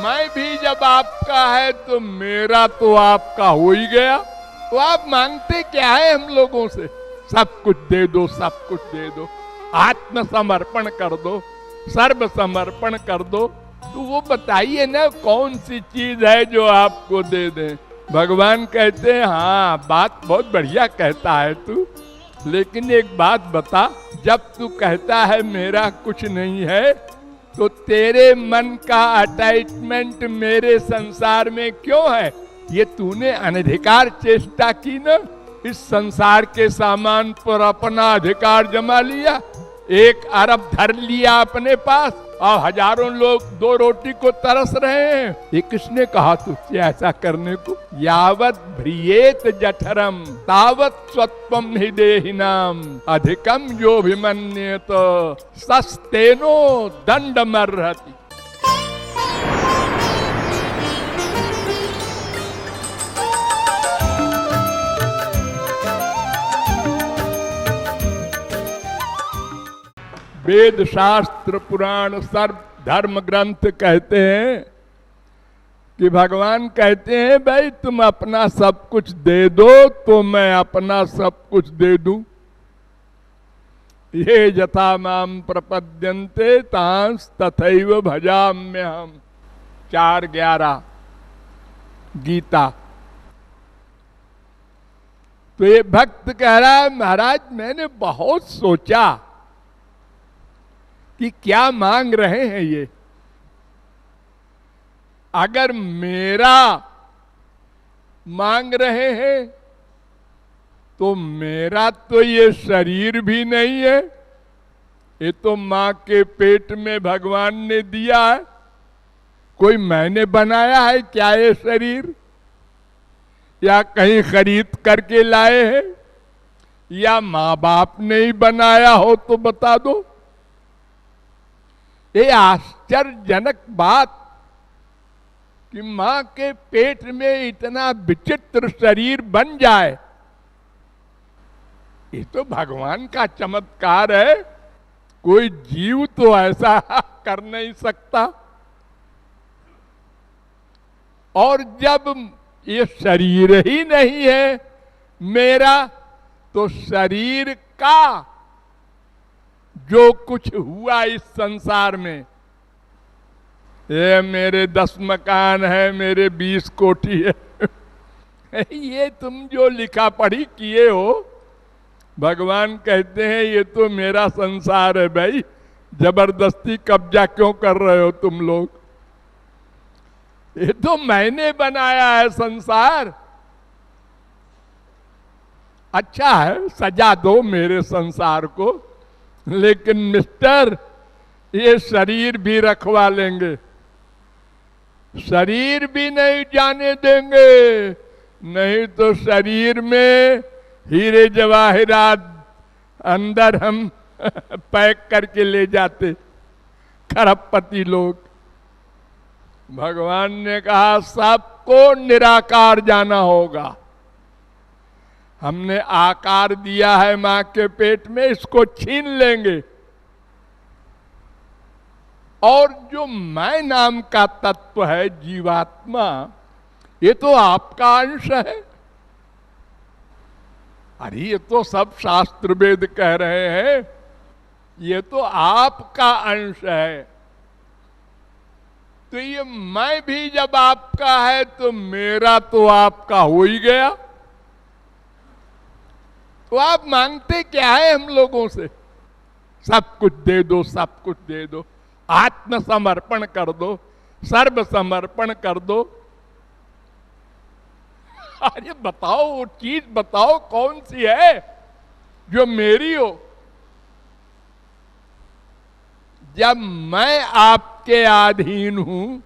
मैं भी जब आपका है तो मेरा तो आपका हो ही गया। तो आप मांगते क्या है हम लोगों से? सब कुछ दे दो, सब कुछ दे दो, आत्मसमर्पण कर दो, सर्व समर्पण कर दो। तो वो बताइए ना कौन सी चीज है जो आपको दे दें। भगवान कहते हैं हाँ बात बहुत बढ़िया कहता है तू, लेकिन एक बात बता, जब तू कहता है मेरा कुछ नहीं है तो तेरे मन का अटैचमेंट मेरे संसार में क्यों है? ये तूने अनधिकार चेष्टा की ना, इस संसार के सामान पर अपना अधिकार जमा लिया, 1 अरब धर लिया अपने पास और हजारों लोग 2 रोटी को तरस रहे हैं। ये किसने कहा तुझसे ऐसा करने को? यावत भ्रियेत जठरम तावत स्वत्वम हि देहिनाम अधिकम जो विमन्येत सस्तेनो दंडमर्हति। वेद शास्त्र पुराण सर्व धर्म ग्रंथ कहते हैं कि भगवान कहते हैं भाई तुम अपना सब कुछ दे दो तो मैं अपना सब कुछ दे दूं। ये यथा माम प्रपद्यन्ते तांस तथैव भजाम्यहम् 4:11 गीता। तो ये भक्त कह रहा है महाराज मैंने बहुत सोचा कि क्या मांग रहे हैं ये। अगर मेरा मांग रहे हैं तो मेरा तो ये शरीर भी नहीं है, ये तो मां के पेट में भगवान ने दिया है। कोई मैंने बनाया है क्या ये शरीर, या कहीं खरीद करके लाए हैं, या मां बाप ने ही बनाया हो तो बता दो। ये आश्चर्यजनक बात कि मां के पेट में इतना विचित्र शरीर बन जाए, ये तो भगवान का चमत्कार है। कोई जीव तो ऐसा कर नहीं सकता। और जब ये शरीर ही नहीं है मेरा, तो शरीर का जो कुछ हुआ इस संसार में, ये मेरे 10 मकान है, मेरे 20 कोठी है ये तुम जो लिखा पढ़ी किए हो, भगवान कहते हैं ये तो मेरा संसार है भाई, जबरदस्ती कब्जा क्यों कर रहे हो तुम लोग? ये तो मैंने बनाया है संसार। अच्छा है सजा दो मेरे संसार को, लेकिन मिस्टर ये शरीर भी रखवा लेंगे, शरीर भी नहीं जाने देंगे, नहीं तो शरीर में हीरे जवाहिरात अंदर हम पैक करके ले जाते खरबपति लोग। भगवान ने कहा सबको निराकार जाना होगा। हमने आकार दिया है मां के पेट में, इसको छीन लेंगे। और जो मैं नाम का तत्व है जीवात्मा, ये तो आपका अंश है। अरे ये तो सब शास्त्र वेद कह रहे हैं, ये तो आपका अंश है। तो ये मैं भी जब आपका है तो मेरा तो आपका हो ही गया। तो आप मांगते क्या है हम लोगों से? सब कुछ दे दो, सब कुछ दे दो, आत्मसमर्पण कर दो, सर्व समर्पण कर दो। अरे बताओ वो चीज बताओ कौन सी है जो मेरी हो। जब मैं आपके अधीन हूं,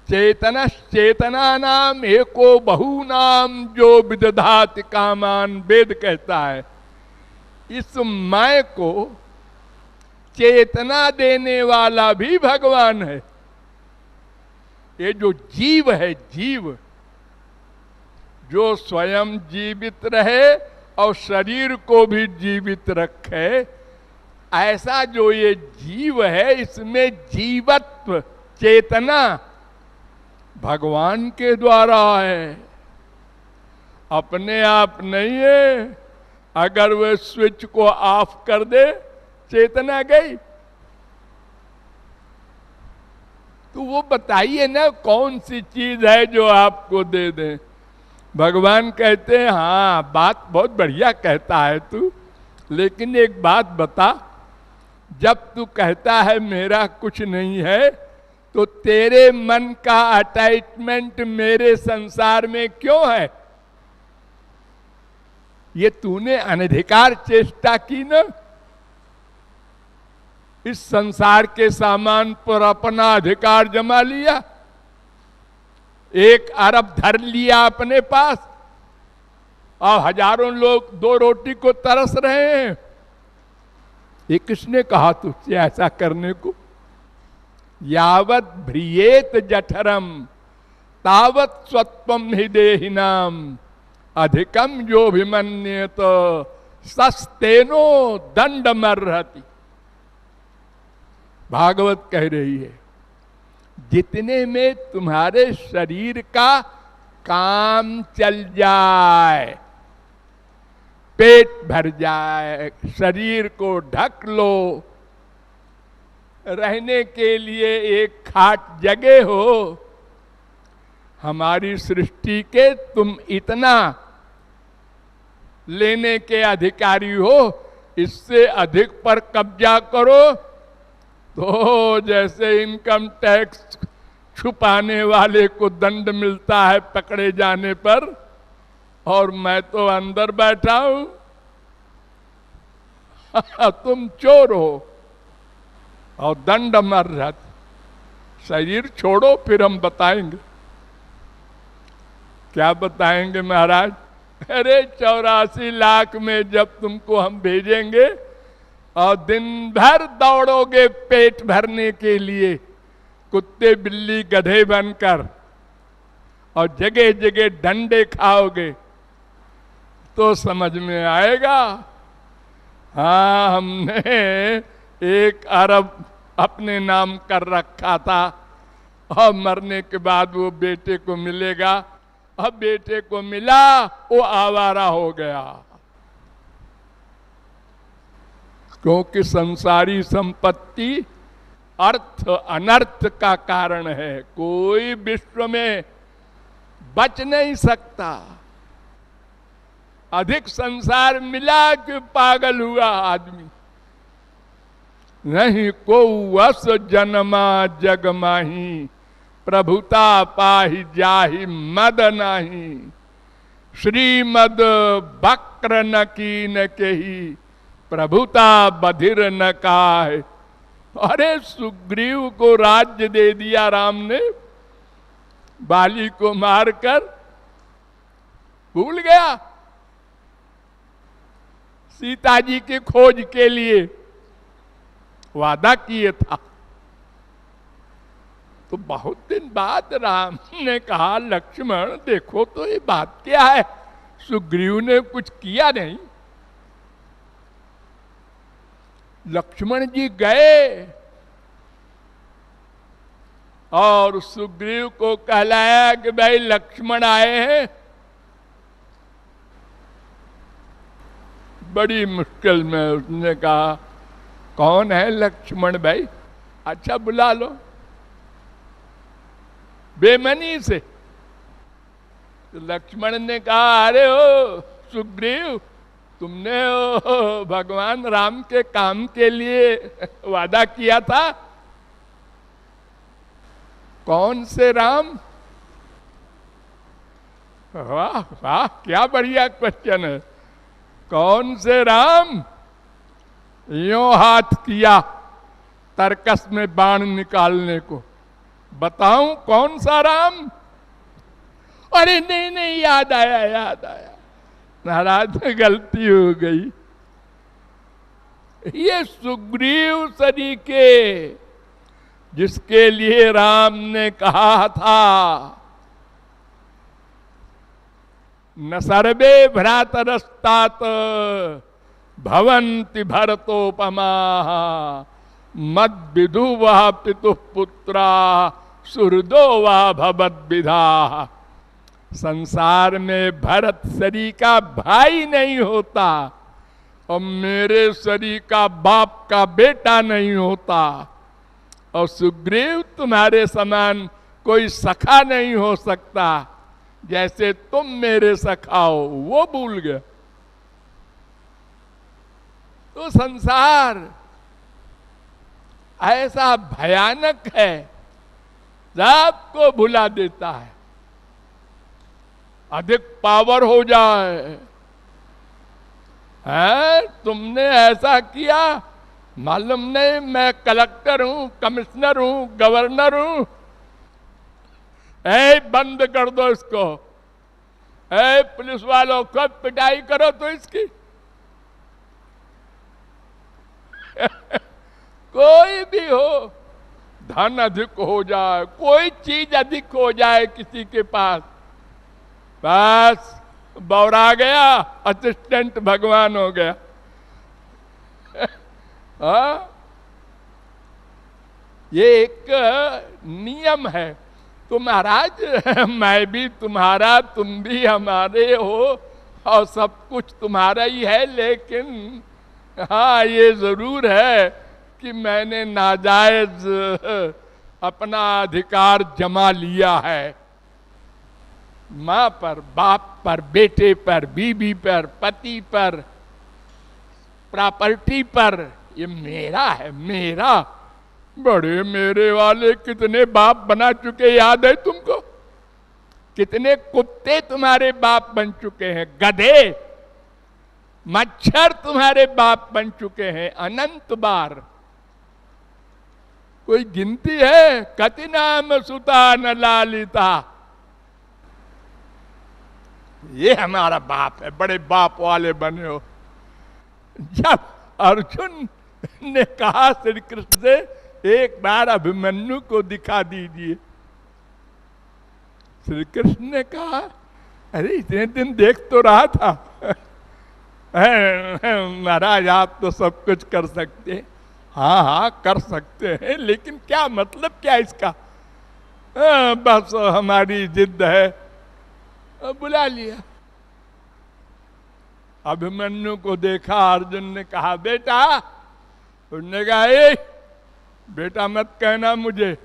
चेतना नाम एको बहु नाम जो विदधाति कामान, वेद कहता है। इस मैं को चेतना देने वाला भी भगवान है। ये जो जीव है, जीव जो स्वयं जीवित रहे और शरीर को भी जीवित रखे, ऐसा जो ये जीव है इसमें जीवत्व, चेतना भगवान के द्वारा है, अपने आप नहीं है। अगर वह स्विच को ऑफ कर दे, चेतना गई। तो वो बताइए ना कौन सी चीज है जो आपको दे दे। भगवान कहते हैं हाँ बात बहुत बढ़िया कहता है तू, लेकिन एक बात बता, जब तू कहता है मेरा कुछ नहीं है, तो तेरे मन का अटैचमेंट मेरे संसार में क्यों है? ये तूने अनधिकार चेष्टा की ना, इस संसार के सामान पर अपना अधिकार जमा लिया, 1 अरब धर लिया अपने पास, और हजारों लोग 2 रोटी को तरस रहे हैं। ये किसने कहा तुझसे ऐसा करने को? यावत भ्रियेत जठरम तावत स्वत्वम हि देहिनाम अधिकम जो विमन्येत सस्तेनो दंडमर्हति। भागवत कह रही है, जितने में तुम्हारे शरीर का काम चल जाए, पेट भर जाए, शरीर को ढक लो, रहने के लिए एक खाट जगह हो, हमारी सृष्टि के तुम इतना लेने के अधिकारी हो, इससे अधिक पर कब्जा करो तो जैसे इनकम टैक्स छुपाने वाले को दंड मिलता है पकड़े जाने पर, और मैं तो अंदर बैठा हूं। तुम चोर हो और दंड मर जाते। शरीर छोड़ो, फिर हम बताएंगे। क्या बताएंगे महाराज? अरे 84 लाख में जब तुमको हम भेजेंगे और दिन भर दौड़ोगे पेट भरने के लिए, कुत्ते बिल्ली गधे बनकर, और जगह जगह डंडे खाओगे, तो समझ में आएगा हाँ हमने 1 अरब अपने नाम कर रखा था, और मरने के बाद वो बेटे को मिलेगा। अब बेटे को मिला, वो आवारा हो गया, क्योंकि संसारी संपत्ति अर्थ अनर्थ का कारण है। कोई विश्व में बच नहीं सकता। अधिक संसार मिला कि पागल हुआ आदमी। नहीं को वस जन्मा जग माही, प्रभुता पाहि जाहि मद नाही। श्रीमद बक्र न कीन केही, प्रभुता बधिर न काहे। अरे सुग्रीव को राज्य दे दिया राम ने, बाली को मारकर, भूल गया सीता जी की खोज के लिए वादा किए था। तो बहुत दिन बाद राम ने कहा लक्ष्मण देखो तो ये बात क्या है, सुग्रीव ने कुछ किया नहीं। लक्ष्मण जी गए और सुग्रीव को कहलाया कि भाई लक्ष्मण आए हैं। बड़ी मुश्किल में उसने कहा कौन है लक्ष्मण भाई? अच्छा बुला लो, बेमनी से। तो लक्ष्मण ने कहा अरे ओ सुग्रीव, तुमने भगवान राम के काम के लिए वादा किया था। कौन से राम? वाह वाह क्या बढ़िया क्वेश्चन है। कौन से राम? यों हाथ किया तरकस में बाण निकालने को। बताऊं कौन सा राम? अरे नहीं नहीं याद आया याद आया, महाराज गलती हो गई। ये सुग्रीव सरीके जिसके लिए राम ने कहा था न सर्वे भ्रातरस्तात भवन्ति भरतोपमा मद विदु वह पितु पुत्रा सुहृदो वह भवद विधा। संसार में भरत शरी का भाई नहीं होता और मेरे शरी का बाप का बेटा नहीं होता, और सुग्रीव तुम्हारे समान कोई सखा नहीं हो सकता, जैसे तुम मेरे सखा हो वो भूल गया। तो संसार ऐसा भयानक है, सबको भुला देता है। अधिक पावर हो जाए, है तुमने ऐसा किया, मालूम नहीं मैं कलेक्टर हूं, कमिश्नर हूं, गवर्नर हूं, ऐ बंद कर दो इसको, ऐ पुलिस वालों को पिटाई करो तो इसकी। कोई भी हो, धन अधिक हो जाए, कोई चीज अधिक हो जाए किसी के पास, बस बौरा गया, असिस्टेंट भगवान हो गया। ये एक नियम है। तो महाराज मैं भी तुम्हारा, तुम भी हमारे हो, और सब कुछ तुम्हारा ही है, लेकिन हाँ ये जरूर है कि मैंने नाजायज अपना अधिकार जमा लिया है। माँ पर, बाप पर, बेटे पर, बीबी पर, पति पर, प्रॉपर्टी पर, ये मेरा है, मेरा। बड़े मेरे वाले कितने बाप बना चुके, याद है तुमको? कितने कुत्ते तुम्हारे बाप बन चुके हैं, गधे, मच्छर तुम्हारे बाप बन चुके हैं अनंत बार। कोई गिनती है? कति नाम सुता न लालिता। ये हमारा बाप है, बड़े बाप वाले बने हो। जब अर्जुन ने कहा श्री कृष्ण से, एक बार अभिमन्यु को दिखा दीजिए, श्री कृष्ण ने कहा, अरे इतने दिन देख तो रहा था। महाराज आप तो सब कुछ कर सकते। हाँ हाँ कर सकते हैं, लेकिन क्या मतलब क्या इसका? बस हमारी जिद है। बुला लिया। अभिमन्यु को देखा, अर्जुन ने कहा बेटा, उसने कहा ए बेटा मत कहना मुझे,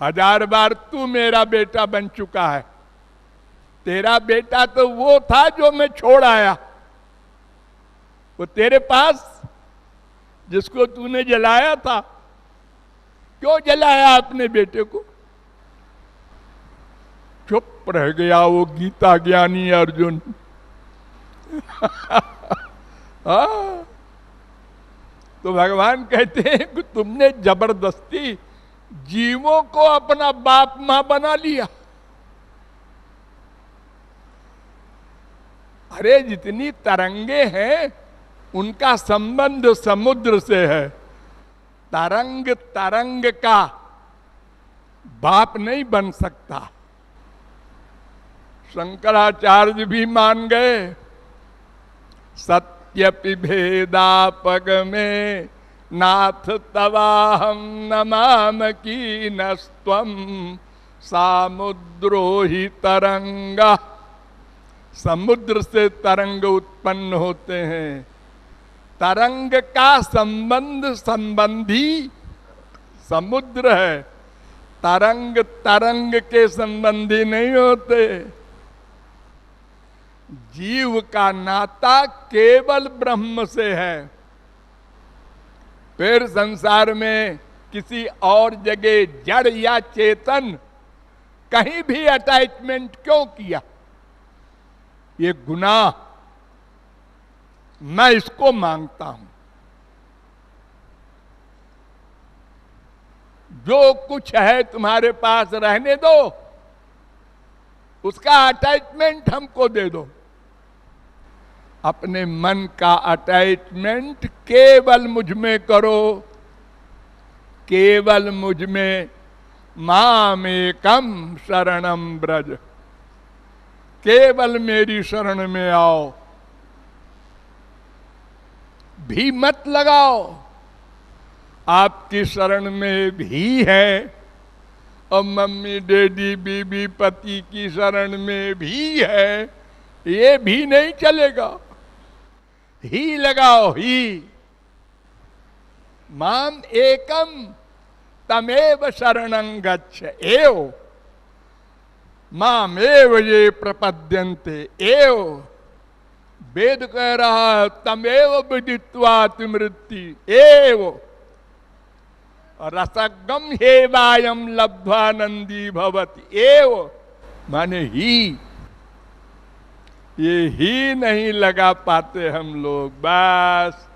1000 बार तू मेरा बेटा बन चुका है। तेरा बेटा तो वो था जो मैं छोड़ आया, वो तेरे पास जिसको तूने जलाया था। क्यों जलाया अपने बेटे को? चुप रह गया वो गीता ज्ञानी अर्जुन। तो भगवान कहते हैं कि तुमने जबरदस्ती जीवों को अपना बाप मां बना लिया। अरे जितनी तरंगे हैं उनका संबंध समुद्र से है। तरंग तरंग का बाप नहीं बन सकता। शंकराचार्य भी मान गए, सत्यपि भेदापग में नाथ तवाहम नमाम की नस्त्वम सामुद्रो ही तरंगा। समुद्र से तरंग उत्पन्न होते हैं। तरंग का संबंधी समुद्र है, तरंग तरंग के संबंधी नहीं होते। जीव का नाता केवल ब्रह्म से है। फिर संसार में किसी और जगह जड़ या चेतन कहीं भी अटैचमेंट क्यों किया? ये गुनाह, मैं इसको मांगता हूं। जो कुछ है तुम्हारे पास रहने दो, उसका अटैचमेंट हमको दे दो। अपने मन का अटैचमेंट केवल मुझ में करो, केवल मुझ में। मामेकम शरणम ब्रज, केवल मेरी शरण में आओ। भी मत लगाओ, आपकी शरण में भी है, और मम्मी डैडी बीबी पति की शरण में भी है, ये भी नहीं चलेगा। ही लगाओ, ही माम एकम तमेव शरणं गच्छ एव मामेव ये प्रपद्यन्ते एव। वेद कह रहा है तमेव विदित्वा तिमृत्ति एव रसगम हेवायम लब्ध्वानंदी भवति एव। माने ही, ये ही नहीं लगा पाते हम लोग। बस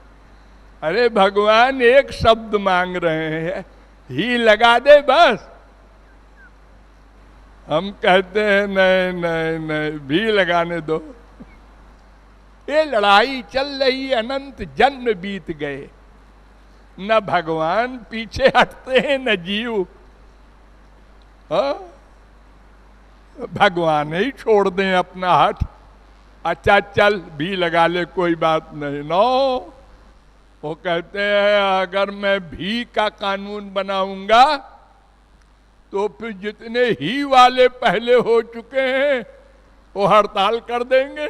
अरे भगवान एक शब्द मांग रहे हैं, ही लगा दे बस। हम कहते हैं नहीं नहीं नहीं, भी लगाने दो। ये लड़ाई चल रही, अनंत जन्म बीत गए, न भगवान पीछे हटते हैं न जीव। भगवान ही छोड़ दें अपना हट, अच्छा चल भी लगा ले, कोई बात नहीं। नो, वो कहते हैं अगर मैं भी का कानून बनाऊंगा तो फिर जितने ही वाले पहले हो चुके हैं वो हड़ताल कर देंगे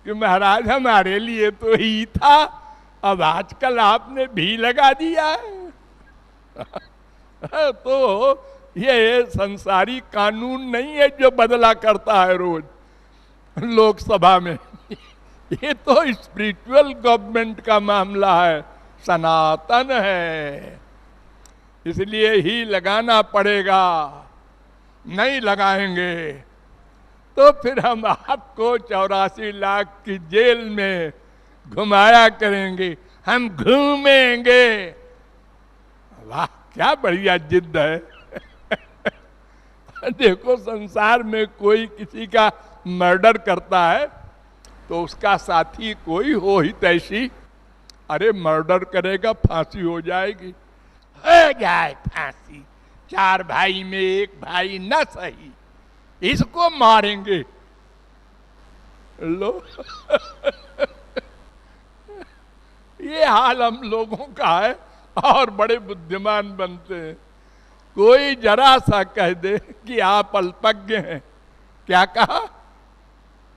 कि महाराज हमारे लिए तो ही था, अब आजकल आपने भी लगा दिया है। तो ये संसारी कानून नहीं है जो बदला करता है रोज लोकसभा में। ये तो स्पिरिचुअल गवर्नमेंट का मामला है, सनातन है, इसलिए ही लगाना पड़ेगा। नहीं लगाएंगे तो फिर हम आपको 84 लाख की जेल में घुमाया करेंगे, हम घूमेंगे। वाह क्या बढ़िया जिद है। देखो संसार में कोई किसी का मर्डर करता है तो उसका साथी कोई हो ही तैसी, अरे मर्डर करेगा फांसी हो जाएगी, हो जाए फांसी, 4 भाई में 1 भाई न सही, इसको मारेंगे। लो ये हाल हम लोगों का है, और बड़े बुद्धिमान बनते हैं। कोई जरा सा कह दे कि आप अल्पज्ञ हैं, क्या कहा,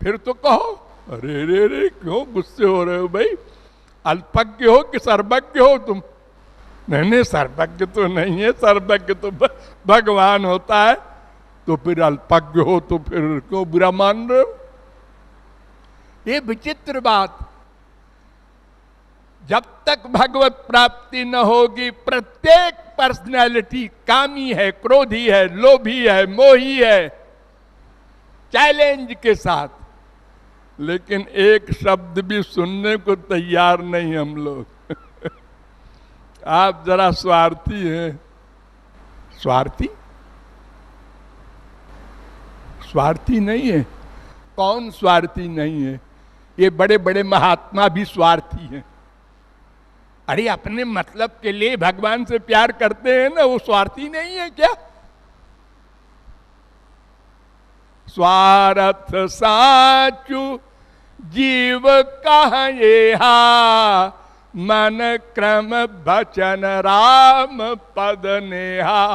फिर तो कहो अरे रे रे क्यों गुस्से हो रहे हो भाई, अल्पज्ञ हो कि सर्वज्ञ हो तुम। नहीं नहीं सर्वज्ञ तो नहीं है, सर्वज्ञ तो भगवान होता है, तो फिर अल्पज्ञ हो तो फिर क्यों बुरा मान रहे हो। ये विचित्र बात, जब तक भगवत प्राप्ति न होगी प्रत्येक पर्सनैलिटी कामी है, क्रोधी है, लोभी है, मोही है, चैलेंज के साथ, लेकिन एक शब्द भी सुनने को तैयार नहीं हम लोग। आप जरा स्वार्थी हैं। स्वार्थी स्वार्थी नहीं है। कौन स्वार्थी नहीं है? ये बड़े बड़े महात्मा भी स्वार्थी हैं। अरे अपने मतलब के लिए भगवान से प्यार करते हैं ना, वो स्वार्थी नहीं है क्या? स्वार्थ साचु जीव कहे हा, मन क्रम बचन राम पद नेहा।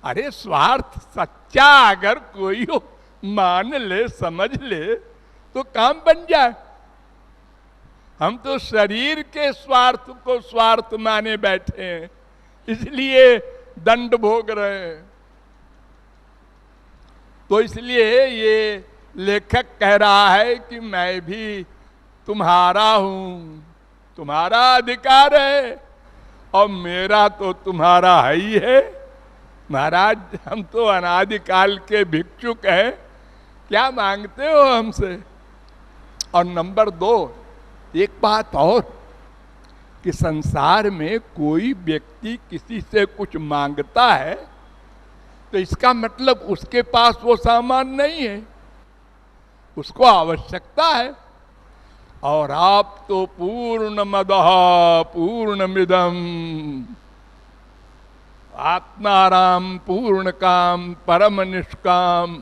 अरे स्वार्थ सच्चा अगर कोई हो, मान ले, समझ ले, तो काम बन जाए। हम तो शरीर के स्वार्थ को स्वार्थ माने बैठे हैं, इसलिए दंड भोग रहे हैं। तो इसलिए ये लेखक कह रहा है कि मैं भी तुम्हारा हूं, तुम्हारा अधिकार है, और मेरा तो तुम्हारा है ही है। महाराज हम तो अनादिकाल के भिक्षुक हैं, क्या मांगते हो हमसे? और नंबर 2, एक बात और, कि संसार में कोई व्यक्ति किसी से कुछ मांगता है तो इसका मतलब उसके पास वो सामान नहीं है, उसको आवश्यकता है। और आप तो पूर्णमदः पूर्णमिदम् आत्माराम पूर्ण काम परम निष्काम।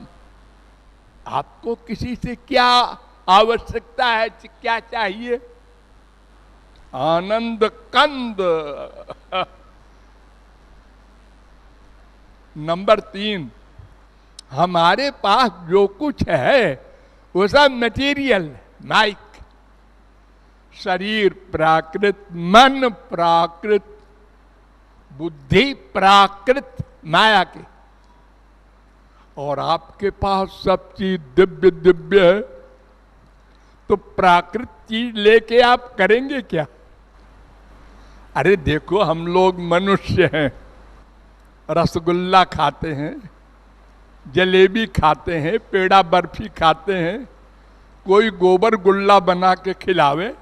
आपको किसी से क्या आवश्यकता है, क्या चाहिए? आनंद कंद। नंबर 3, हमारे पास जो कुछ है वो सब मटेरियल, माइक, शरीर प्राकृत, मन प्राकृत, बुद्धि प्राकृत, माया की। और आपके पास सब चीज दिव्य दिव्य है, तो प्राकृत चीज लेके आप करेंगे क्या? अरे देखो, हम लोग मनुष्य हैं, रसगुल्ला खाते हैं, जलेबी खाते हैं, पेड़ा बर्फी खाते हैं, कोई गोबर गुल्ला बना के खिलावे?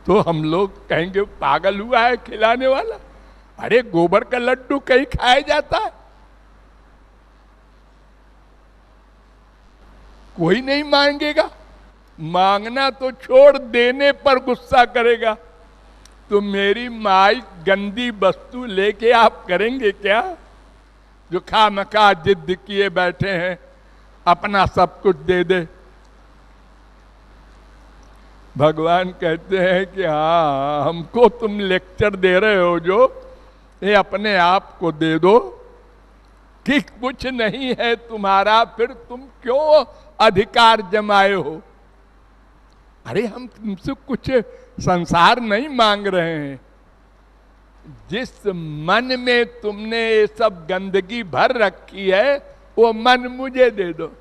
तो हम लोग कहेंगे पागल हुआ है खिलाने वाला। अरे गोबर का लड्डू कहीं खाया जाता है? कोई नहीं मांगेगा। मांगना तो छोड़, देने पर गुस्सा करेगा। तो मेरी माई गंदी वस्तु लेके आप करेंगे क्या? जो खामखा जिद किए बैठे हैं अपना सब कुछ दे दे। भगवान कहते हैं कि हाँ, हमको तुम लेक्चर दे रहे हो जो, ये अपने आप को दे दो कि कुछ नहीं है तुम्हारा, फिर तुम क्यों अधिकार जमाए हो? अरे हम तुमसे कुछ संसार नहीं मांग रहे हैं। जिस मन में तुमने ये सब गंदगी भर रखी है वो मन मुझे दे दो।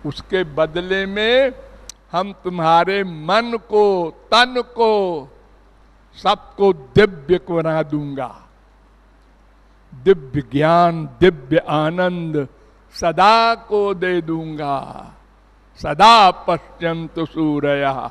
उसके बदले में हम तुम्हारे मन को, तन को, सबको दिव्य बना दूंगा। दिव्य ज्ञान, दिव्य आनंद सदा को दे दूंगा। सदा पश्यन्तु सूरयः।